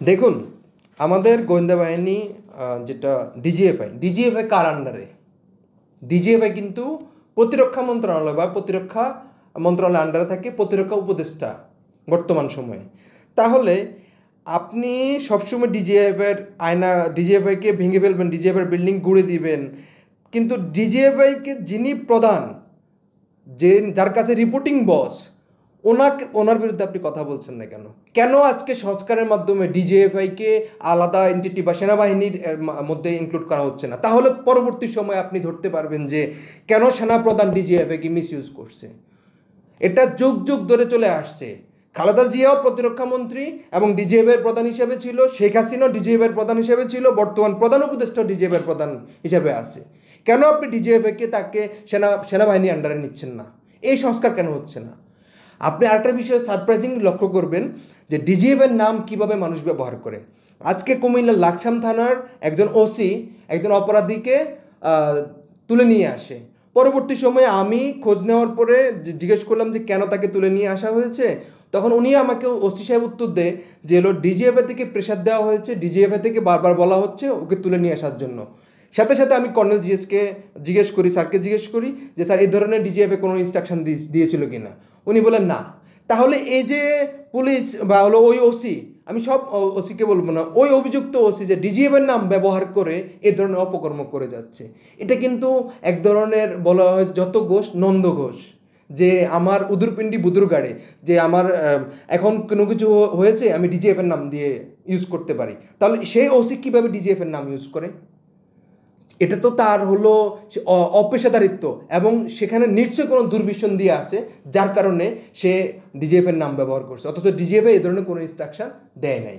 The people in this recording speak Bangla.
দেখুন, আমাদের গোয়েন্দা বাহিনী যেটা ডিজিএফআই কার আন্ডারে? ডিজিএফআই কিন্তু প্রতিরক্ষা মন্ত্রণালয় বা প্রতিরক্ষা মন্ত্রণালয়ের আন্ডারে থাকে প্রতিরক্ষা উপদেষ্টা বর্তমান সময়ে। তাহলে আপনি সবসময় ডিজিএফআইকে ভেঙে ফেলবেন, ডিজিএফআইয়ের বিল্ডিং গুঁড়ে দিবেন, কিন্তু ডিজিএফআইকে যিনি প্রধান, যার কাছে রিপোর্টিং বস, ওনার বিরুদ্ধে আপনি কথা বলছেন না কেন? কেন আজকে সংস্কারের মাধ্যমে ডিজিএফআইকে আলাদা এন্টিটি বা সেনাবাহিনীর মধ্যে ইনক্লুড করা হচ্ছে না? তাহলে পরবর্তী সময় আপনি ধরতে পারবেন যে কেন সেনাপ্রধান ডিজিএফআইকে মিসইউজ করছে। এটা যুগ যুগ ধরে চলে আসছে। খালেদা জিয়াও প্রতিরক্ষা মন্ত্রী এবং ডিজিএফআইয়ের প্রধান হিসেবে ছিল, শেখ হাসিনাও ডিজিএফআইয়ের প্রধান হিসেবে ছিল, বর্তমান প্রধান উপদেষ্টা ডিজিএফআইয়ের প্রধান হিসেবে আছে। কেন আপনি ডিজিএফআইকে তাকে সেনাবাহিনীর আন্ডারে নিচ্ছেন না? এই সংস্কার কেন হচ্ছে না? আপনি আরেকটা বিষয়ে সারপ্রাইজিং লক্ষ্য করবেন যে ডিজিএফআইয়ের নাম কিভাবে মানুষ ব্যবহার করে। আজকে কুমিল্লার লাকসাম থানার একজন ওসি একজন অপরাধীকে তুলে নিয়ে আসে। পরবর্তী সময়ে আমি খোঁজ নেওয়ার পরে জিজ্ঞেস করলাম যে কেন তাকে তুলে নিয়ে আসা হয়েছে, তখন উনি আমাকে ওসি সাহেব উত্তর দেয় যে ডিজিএফআই থেকে প্রেশার দেওয়া হয়েছে, ডিজিএফআই থেকে বারবার বলা হচ্ছে ওকে তুলে নিয়ে আসার জন্য। সাথে সাথে আমি কর্নেল জিএসকে স্যারকে জিজ্ঞেস করি যে স্যার এই ধরনের ডিজিএফআই কোনো ইনস্ট্রাকশন দিয়েছিল কি না। উনি বলেন না। তাহলে এই যে পুলিশ বা ওই ওসি, আমি সব ওসিকে বলবো না, ওই অভিযুক্ত ওসি যে ডিজিএফআইয়ের নাম ব্যবহার করে এ ধরনের অপকর্ম করে যাচ্ছে, এটা কিন্তু এক ধরনের বলা হয় যত ঘোষ নন্দ ঘোষ, যে আমার উদুরপিণ্ডি বুদুর গাড়ে, যে আমার এখন কোনো কিছু হয়েছে আমি ডিজিএফের নাম দিয়ে ইউজ করতে পারি। তাহলে সেই ওসি কীভাবে ডিজিএফের নাম ইউজ করে? এটা তো তার হলো অপেশাদারিত্ব, এবং সেখানে নিশ্চয়ই কোনো দুর্বিষণ দিয়ে আছে যার কারণে সে ডিজিএফের নাম ব্যবহার করছে, অথচ ডিজিএফআই এই ধরনের কোনো ইনস্ট্রাকশন দেয় নাই।